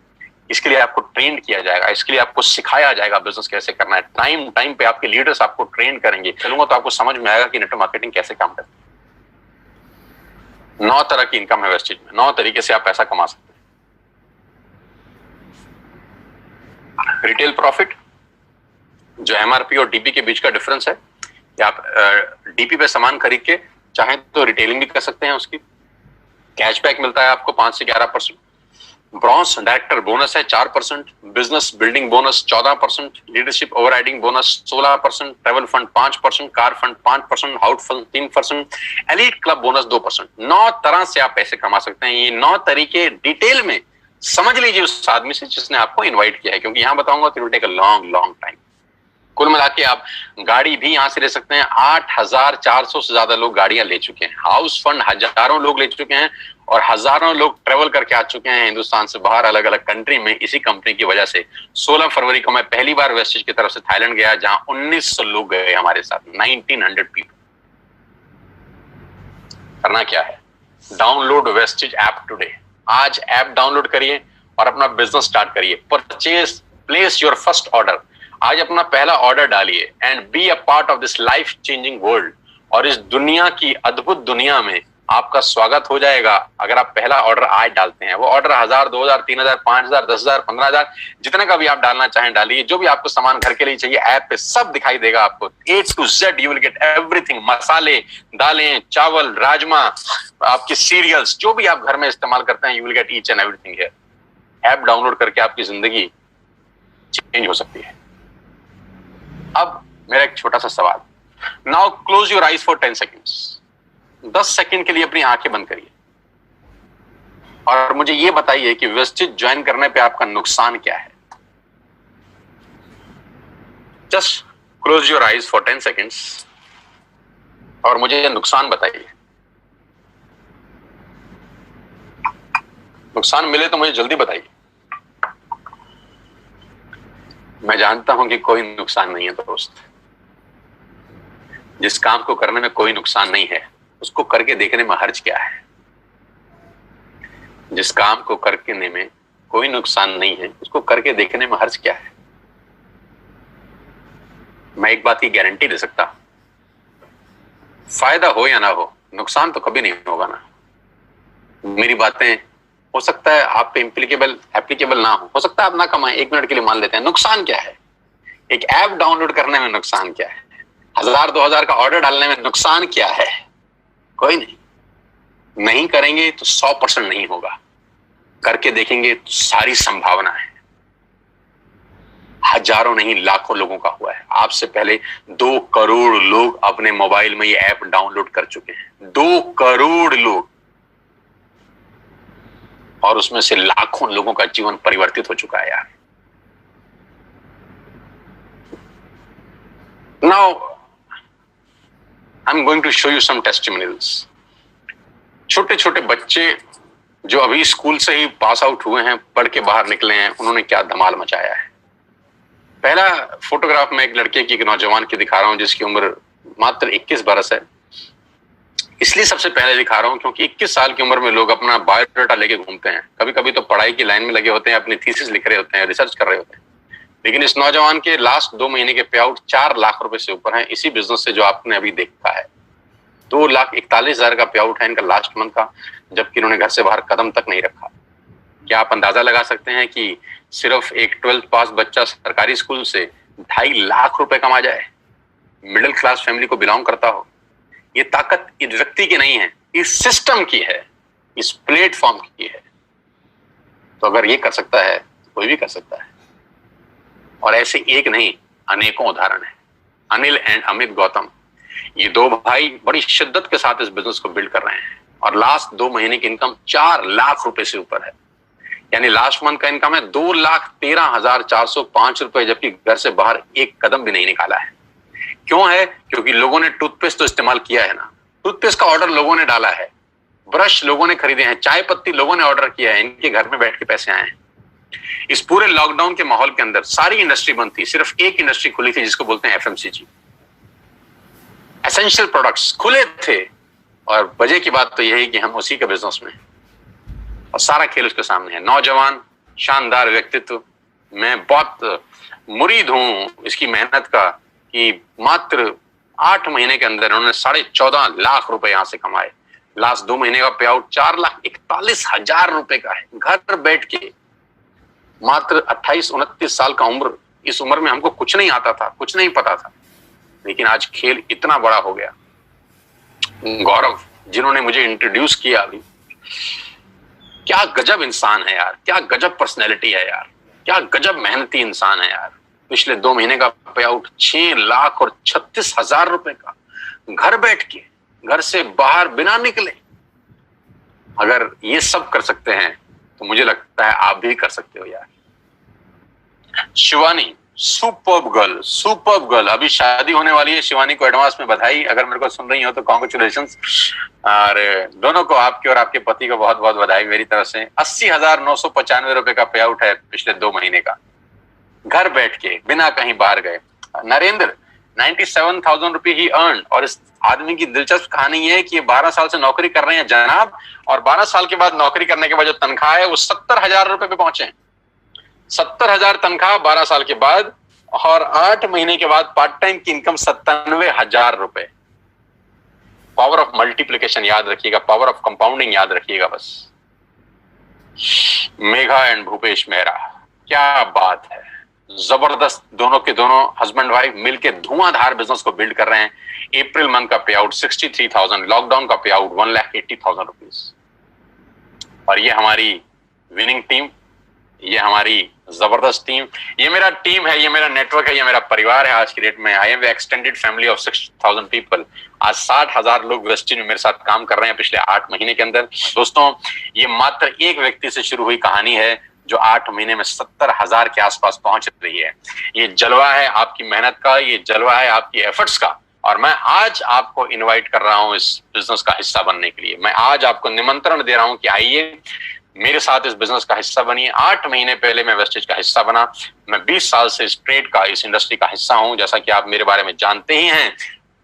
इसके लिए आपको ट्रेन किया जाएगा, इसके लिए आपको सिखाया जाएगा बिजनेस कैसे करना है। टाइम टाइम पे आपके लीडर्स आपको ट्रेन करेंगे। चलूंगा तो आपको समझ में आएगा कि नेटवर्क मार्केटिंग कैसे काम करती है। 9 तरह की इनकम है वेस्टेज में, 9 तरीके से आप पैसा कमा सकते हैं। रिटेल प्रॉफिट, जो एमआरपी और डीपी के बीच का डिफरेंस है, कि आप डीपी पे सामान खरीद के चाहे तो रिटेलिंग भी कर सकते हैं। उसकी कैशबैक मिलता है आपको 5 से 11%। ब्रॉन्ज डायरेक्टर बोनस है 4%, business building bonus 14%, leadership overriding bonus 16%, travel fund 5%, car fund 5%, house fund 3%, elite club bonus 2%। 9 तरह से आप पैसे कमा सकते हैं। ये 9 तरीके डिटेल में समझ लीजिए उस आदमी से जिसने आपको इन्वाइट किया है, क्योंकि यहां बताऊंगा तो it will take a long long time. कुल मिला के आप गाड़ी भी यहां से ले सकते हैं। 8400 से ज्यादा लोग गाड़ियां ले चुके हैं। हाउस फंड हजारों लोग ले चुके हैं और हजारों लोग ट्रेवल करके आ चुके हैं हिंदुस्तान से बाहर अलग अलग कंट्री में, इसी कंपनी की वजह से। 16 फरवरी को मैं पहली बार वेस्टेज की तरफ से थाईलैंड गया, जहां 1900 लोग गए हमारे साथ, 1900 पीपल। करना क्या है, डाउनलोड वेस्टेज ऐप टुडे। आज ऐप डाउनलोड करिए और अपना बिजनेस स्टार्ट करिए। Purchase, place your first order. आज अपना पहला ऑर्डर डालिए and be a part of this life changing world. और इस दुनिया की अद्भुत दुनिया में आपका स्वागत हो जाएगा अगर आप पहला ऑर्डर आज डालते हैं। वो ऑर्डर 1000, 2000, 3000, 5000, 10000, 15000, जितने का भी आप डालना चाहें डालिए। जो भी आपको सामान घर के लिए चाहिए ऐप पे सब दिखाई देगा आपको, A to Z you will get everything. मसाले, दालें, चावल, राजमा, आपके सीरियल्स, जो भी आप घर में इस्तेमाल करते हैं, you will get each and everything here. App download करके आपकी जिंदगी चेंज हो सकती है। अब मेरा एक छोटा सा सवाल, now close your eyes for 10 seconds. 10 second के लिए अपनी आंखें बंद करिए और मुझे यह बताइए कि वेस्टेज ज्वाइन करने पे आपका नुकसान क्या है। Just close your eyes for 10 seconds और मुझे नुकसान बताइए। नुकसान मिले तो मुझे जल्दी बताइए। मैं जानता हूं कि कोई नुकसान नहीं है दोस्त। जिस काम को करने में कोई नुकसान नहीं है उसको करके देखने में हर्ज क्या है। जिस काम को करने में कोई नुकसान नहीं है उसको करके देखने में हर्ज क्या है। मैं एक बात की गारंटी दे सकता, फायदा हो या ना हो, नुकसान तो कभी नहीं होगा ना। मेरी बातें हो सकता है आप पे एप्लीकेबल ना हो सकता है आप ना कमाएं, 1 मिनट के लिए मान लेते हैं। नुकसान क्या है? एक ऐप डाउनलोड करने में नुकसान क्या है? 1000-2000 का ऑर्डर डालने में नुकसान क्या है? कोई नहीं करेंगे तो 100% नहीं होगा, करके देखेंगे तो सारी संभावना है। हजारों नहीं लाखों लोगों का हुआ है। आपसे पहले 2 करोड़ लोग अपने मोबाइल में ये ऐप डाउनलोड कर चुके हैं। 2 करोड़ लोग, और उसमें से लाखों लोगों का जीवन परिवर्तित हो चुका है यार। Now I am going to show you some testimonials. छोटे छोटे बच्चे जो अभी स्कूल से ही पास आउट हुए हैं, पढ़ के बाहर निकले हैं, उन्होंने क्या धमाल मचाया है। पहला फोटोग्राफ में एक लड़के की, एक नौजवान की दिखा रहा हूं जिसकी उम्र मात्र 21 बरस है। इसलिए सबसे पहले दिखा रहा हूं क्योंकि 21 साल की उम्र में लोग अपना बायोडाटा लेके घूमते हैं। कभी कभी तो पढ़ाई की लाइन में लगे होते हैं, अपनी थीसिस लिख रहे होते हैं, रिसर्च कर रहे होते हैं। लेकिन इस नौजवान के लास्ट 2 महीने के पे आउट 4 लाख रुपए से ऊपर हैं, इसी बिजनेस से जो आपने अभी देखा है। 2,41,000 का पे आउट है इनका लास्ट मंथ का, जबकि इन्होंने घर से बाहर कदम तक नहीं रखा। क्या आप अंदाजा लगा सकते हैं कि सिर्फ एक 12th पास बच्चा सरकारी स्कूल से 2.5 लाख रुपए कमा जाए, मिडिल क्लास फैमिली को बिलोंग करता हो? ये ताकत इस व्यक्ति की नहीं है, इस सिस्टम की है, इस प्लेटफॉर्म की है। तो अगर ये कर सकता है तो कोई भी कर सकता है। और ऐसे एक नहीं, अनेकों उदाहरण है। अनिल एंड अमित गौतम, ये दो भाई बड़ी शिद्दत के साथ इस बिजनेस को बिल्ड कर रहे हैं और लास्ट 2 महीने की इनकम 4 लाख रुपए से ऊपर है। यानी लास्ट मंथ का इनकम है 2,13,405 रुपए, जबकि घर से बाहर एक कदम भी नहीं निकाला है। क्यों है? क्योंकि लोगों ने टूथपेस्ट तो इस्तेमाल किया है ना, टूथपेस्ट का ऑर्डर लोगों ने डाला है, ब्रश लोगों ने खरीदे हैं, चाय पत्ती लोगों ने ऑर्डर किया है, इनके घर में बैठ के पैसे आए हैं। इस पूरे लॉकडाउन के माहौल के अंदर सारी इंडस्ट्री बंद थी, सिर्फ एक इंडस्ट्री खुली थी जिसको बोलते हैं एफएमसीजी। एसेंशियल प्रोडक्ट्स खुले थे और वजह की बात तो यही कि हम उसी के बिजनेस में, और सारा खेल उसके सामने है। नौजवान शानदार व्यक्तित्व, मैं बहुत मुरीद हूं इसकी मेहनत का कि मात्र 8 महीने के अंदर उन्होंने 14.5 लाख रुपए यहां से कमाए। लास्ट 2 महीने का पे आउट 4,41,000 रुपए का है, घर बैठ के। मात्र 28-29 साल का उम्र, इस उम्र में हमको कुछ नहीं आता था, कुछ नहीं पता था, लेकिन आज खेल इतना बड़ा हो गया। गौरव जिन्होंने मुझे इंट्रोड्यूस किया अभी, क्या गजब इंसान है यार, क्या गजब पर्सनैलिटी है यार, क्या गजब मेहनती इंसान है यार। पिछले 2 महीने का पे आउट 6,36,000 रुपए का, घर बैठ के, घर से बाहर बिना निकले। अगर ये सब कर सकते हैं तो मुझे लगता है आप भी कर सकते हो यार। Shivani superb girl, superb girl, अभी शादी होने वाली है। शिवानी को एडवांस में बधाई, अगर मेरे को सुन रही हो तो कांग्रेचुलेशंस। और दोनों को, आपके और आपके पति को बहुत बहुत बधाई मेरी तरफ से। 80,995 रुपए का पे आउट है पिछले 2 महीने का, घर बैठ के बिना कहीं बाहर गए। नरेंद्र 97,000 रुपए ही अर्न, और इस आदमी की दिलचस्प कहानी ये है कि ये 12 साल से नौकरी कर रहे हैं जनाब, और 12 साल के बाद नौकरी करने के बाद जो तनख्वाह है वो 70,000 रुपए पे पहुंचे हैं। 70,000 तनख्वाह 12 साल के बाद, और 8 महीने के बाद पार्ट टाइम की इनकम 97,000 रुपए। पावर ऑफ मल्टीप्लिकेशन याद रखिएगा, पावर ऑफ कंपाउंडिंग याद रखिएगा बस। मेघा एंड भूपेश मेहरा, क्या बात है, जबरदस्त। दोनों के दोनों हस्बैंड वाइफ मिलके धुआंधार बिजनेस को बिल्ड कर रहे हैं। अप्रैल मंथ का पे आउट 63,000, लॉकडाउन का पे आउट 1,80,000 रुपीज। और ये हमारी विनिंग टीम, ये हमारी जबरदस्त टीम, ये मेरा टीम है, ये मेरा नेटवर्क है, ये मेरा परिवार है आज की डेट में। I am extended family of 6,000 people. आज 60,000 लोग वेस्टिन में मेरे साथ काम कर रहे हैं पिछले 8 महीने के अंदर। दोस्तों, ये मात्र एक व्यक्ति से शुरू हुई कहानी है जो 8 महीने में 70,000 के आसपास पहुंच रही है। ये जलवा है आपकी मेहनत का, ये जलवा है आपकी एफर्ट्स का, और मैं आज आपको इनवाइट कर रहा हूं इस बिजनेस का हिस्सा बनने के लिए। मैं आज आपको निमंत्रण दे रहा हूं कि आइए मेरे साथ इस बिजनेस का हिस्सा बनिए। 8 महीने पहले मैं वेस्टेज का हिस्सा बना। मैं 20 साल से इस ट्रेड का, इस इंडस्ट्री का हिस्सा हूं। जैसा कि आप मेरे बारे में जानते ही हैं,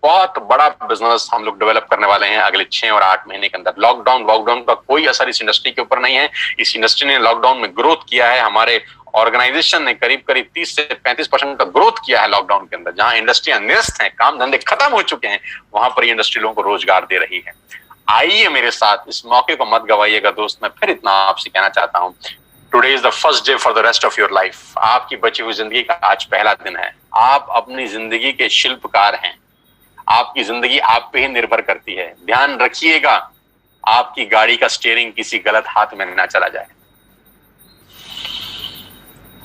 बहुत बड़ा बिजनेस हम लोग डेवलप करने वाले हैं अगले 6 और 8 महीने के अंदर। लॉकडाउन का कोई असर इस इंडस्ट्री के ऊपर नहीं है। इस इंडस्ट्री ने लॉकडाउन में ग्रोथ किया है। हमारे ऑर्गेनाइजेशन ने करीब 30 से 35% का ग्रोथ किया है लॉकडाउन के अंदर। जहां इंडस्ट्रियां निरस्त हैं, काम धंधे खत्म हो चुके हैं, वहां पर ये इंडस्ट्री लोगों को रोजगार दे रही है। आइए मेरे साथ, इस मौके को मत गवाइएगा दोस्त। मैं फिर इतना आपसे कहना चाहता हूं, today is the first day for the rest of your life. आपकी बची हुई जिंदगी का आज पहला दिन है। आप अपनी जिंदगी के शिल्पकार हैं। आपकी जिंदगी आप पे ही निर्भर करती है। ध्यान रखिएगा आपकी गाड़ी का स्टीयरिंग किसी गलत हाथ में ना चला जाए।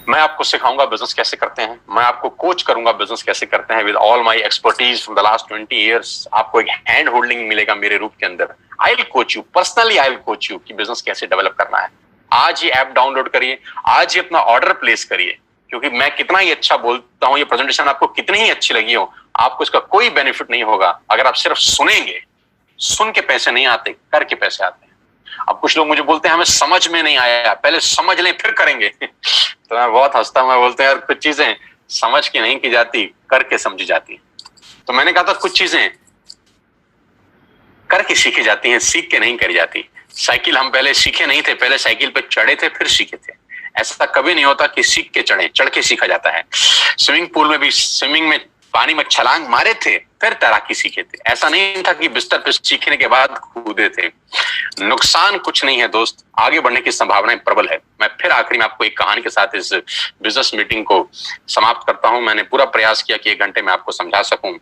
मैं आपको सिखाऊंगा बिजनेस कैसे करते हैं, मैं आपको कोच करूंगा बिजनेस कैसे करते हैं with all my expertise from the last 20 years. आपको एक हैंड होल्डिंग मिलेगा मेरे रूप के अंदर। I will coach you personally, I will coach you कि बिजनेस कैसे डेवलप करना है। आज ये ऐप डाउनलोड करिए, आज ही अपना ऑर्डर प्लेस करिए, क्योंकि मैं कितना ही अच्छा बोलता हूं, ये प्रेजेंटेशन आपको कितनी ही अच्छी लगी हो, आपको इसका कोई बेनिफिट नहीं होगा अगर आप सिर्फ सुनेंगे। सुन के पैसे नहीं आते, करके पैसे आते हैं। अब कुछ लोग मुझे बोलते हैं हमें समझ में नहीं आया, पहले समझ लें फिर करेंगे। तो मैं बहुत हंसता हूं, मैं बोलते हैं यार कुछ चीजें समझ के नहीं की जाती, करके समझी जाती। तो मैंने कहा था कुछ चीजें करके सीखी जाती हैं, सीख के नहीं करी जाती। साइकिल हम पहले सीखे नहीं थे, पहले साइकिल पे चढ़े थे फिर सीखे थे। ऐसा कभी नहीं होता कि सीख के चढ़े, चढ़ के सीखा जाता है। स्विमिंग पूल में भी, स्विमिंग में पानी में छलांग मारे थे फिर तैराकी सीखे थे। ऐसा नहीं था कि बिस्तर पर सीखने के बाद कूदे थे। नुकसान कुछ नहीं है दोस्त, आगे बढ़ने की संभावनाएं प्रबल है। मैं फिर आखिरी में आपको एक कहानी के साथ इस बिजनेस मीटिंग को समाप्त करता हूं। मैंने पूरा प्रयास किया कि 1 घंटे में आपको समझा सकूं,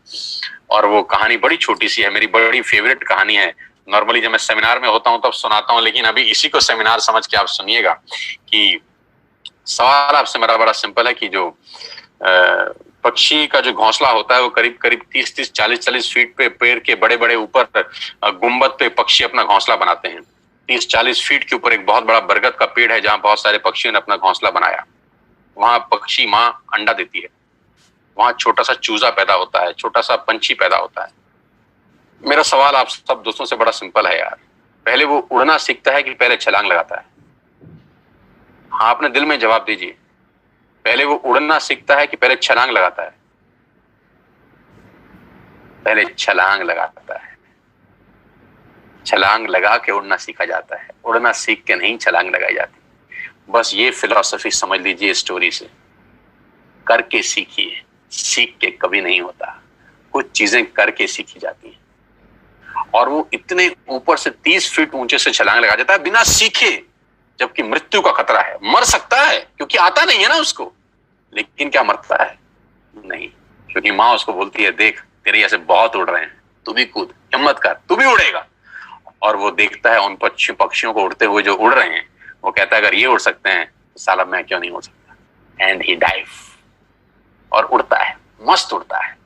और वो कहानी बड़ी छोटी सी है, मेरी बड़ी फेवरेट कहानी है। नॉर्मली जब मैं सेमिनार में होता हूं तब सुनाता हूं, लेकिन अभी इसी को सेमिनार समझ के आप सुनिएगा। कि सवाल आपसे मेरा बड़ा सिंपल है कि जो पक्षी का जो घोंसला होता है वो करीब करीब 30-30, 40-40 फीट पे पेड़ के बड़े बड़े ऊपर गुंबद पे पक्षी अपना घोंसला बनाते हैं। 30-40 फीट के ऊपर एक बहुत बड़ा बरगद का पेड़ है जहां बहुत सारे पक्षियों ने अपना घोंसला बनाया। वहां पक्षी माँ अंडा देती है, वहां छोटा सा चूजा पैदा होता है, छोटा सा पंछी पैदा होता है। मेरा सवाल आप सब दोस्तों से बड़ा सिंपल है यार, पहले वो उड़ना सीखता है कि पहले छलांग लगाता है? हाँ, अपने दिल में जवाब दीजिए। पहले वो उड़ना सीखता है कि पहले छलांग लगाता है? पहले छलांग लगाता है। छलांग लगा के उड़ना सीखा जाता है, उड़ना सीख के नहीं छलांग लगाई जाती। बस ये फिलॉसफी समझ लीजिए स्टोरी से। करके सीखिए, सीख के कभी नहीं होता। कुछ चीजें करके सीखी जाती हैं। और वो इतने ऊपर से 30 फीट ऊंचे से छलांग लगा जाता है बिना सीखे, जबकि मृत्यु का खतरा है। मर सकता है क्योंकि आता नहीं है ना उसको, लेकिन क्या मरता है? नहीं, क्योंकि माँ उसको बोलती है, देख तेरे ऐसे बहुत उड़ रहे हैं, तू भी कूद, हिम्मत कर, तू भी उड़ेगा। और वो देखता है उन पक्षियों को उड़ते हुए जो उड़ रहे हैं। वो कहता है अगर ये उड़ सकते हैं तो साला मैं क्यों नहीं उड़ सकता? एंड ही डाइव, और उड़ता है, मस्त उड़ता है।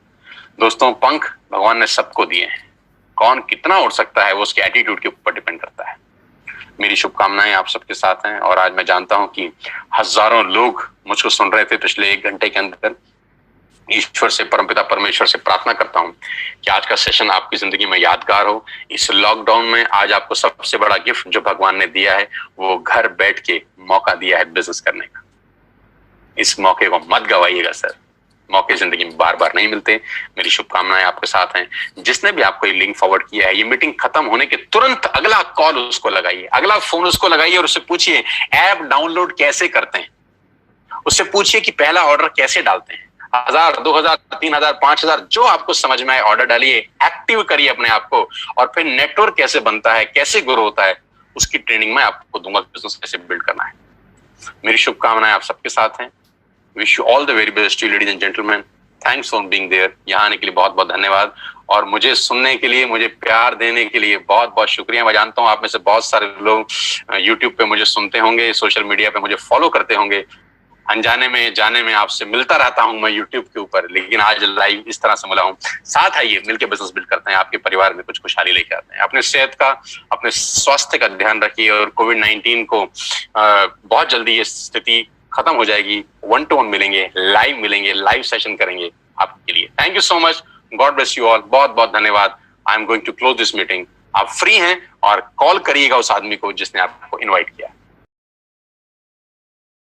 दोस्तों, पंख भगवान ने सबको दिए हैं, कौन कितना उड़ सकता है वो उसके एटीट्यूड के ऊपर डिपेंड करता है। मेरी शुभकामनाएं आप सबके साथ हैं। और आज मैं जानता हूं कि हजारों लोग मुझको सुन रहे थे पिछले 1 घंटे के अंदर। ईश्वर से, परमपिता परमेश्वर से प्रार्थना करता हूं कि आज का सेशन आपकी जिंदगी में यादगार हो। इस लॉकडाउन में आज आपको सबसे बड़ा गिफ्ट जो भगवान ने दिया है वो घर बैठ के मौका दिया है बिजनेस करने का। इस मौके को मत गवाइएगा सर, मौके जिंदगी में बार बार नहीं मिलते। मेरी शुभकामनाएं आपके साथ हैं। जिसने भी आपको ये लिंक फॉरवर्ड किया है, ये मीटिंग खत्म होने के तुरंत अगला कॉल उसको लगाइए, अगला फोन उसको लगाइए और उससे पूछिए ऐप डाउनलोड कैसे करते हैं। उससे पूछिए कि पहला ऑर्डर कैसे डालते हैं। 1000, 2000, 3000, 5000 जो आपको समझ में आए ऑर्डर डालिए, एक्टिव करिए अपने आप को, और फिर नेटवर्क कैसे बनता है, कैसे ग्रो होता है, उसकी ट्रेनिंग मैं आपको दूंगा, बिजनेस कैसे बिल्ड करना है। मेरी शुभकामनाएं आप सबके साथ हैं। Wish you all the very best ladies and gentleman. Thanks for being there. यहाँ आने के लिए बहुत बहुत धन्यवाद, और मुझे सुनने के लिए, मुझे प्यार देने के लिए बहुत बहुत शुक्रिया। मैं जानता हूँ आप में से बहुत सारे लोग यूट्यूब पे मुझे सुनते होंगे, सोशल मीडिया पे मुझे फॉलो करते होंगे। अनजाने में जाने में आपसे मिलता रहता हूं मैं यूट्यूब के ऊपर, लेकिन आज लाइव इस तरह से मिला हूं। साथ आइए मिलकर बिजनेस बिल्ड करते हैं, आपके परिवार में कुछ खुशहाली लेके आते हैं। अपने सेहत का, अपने स्वास्थ्य का ध्यान रखिए, और कोविड-19 को बहुत जल्दी ये स्थिति खत्म हो जाएगी। 1-to-1 मिलेंगे, लाइव सेशन करेंगे आपके लिए। Thank you so much, God bless you all. बहुत बहुत धन्यवाद। I am going to close this meeting. आप फ्री हैं और कॉल करिएगा उस आदमी को जिसने आपको इन्वाइट किया।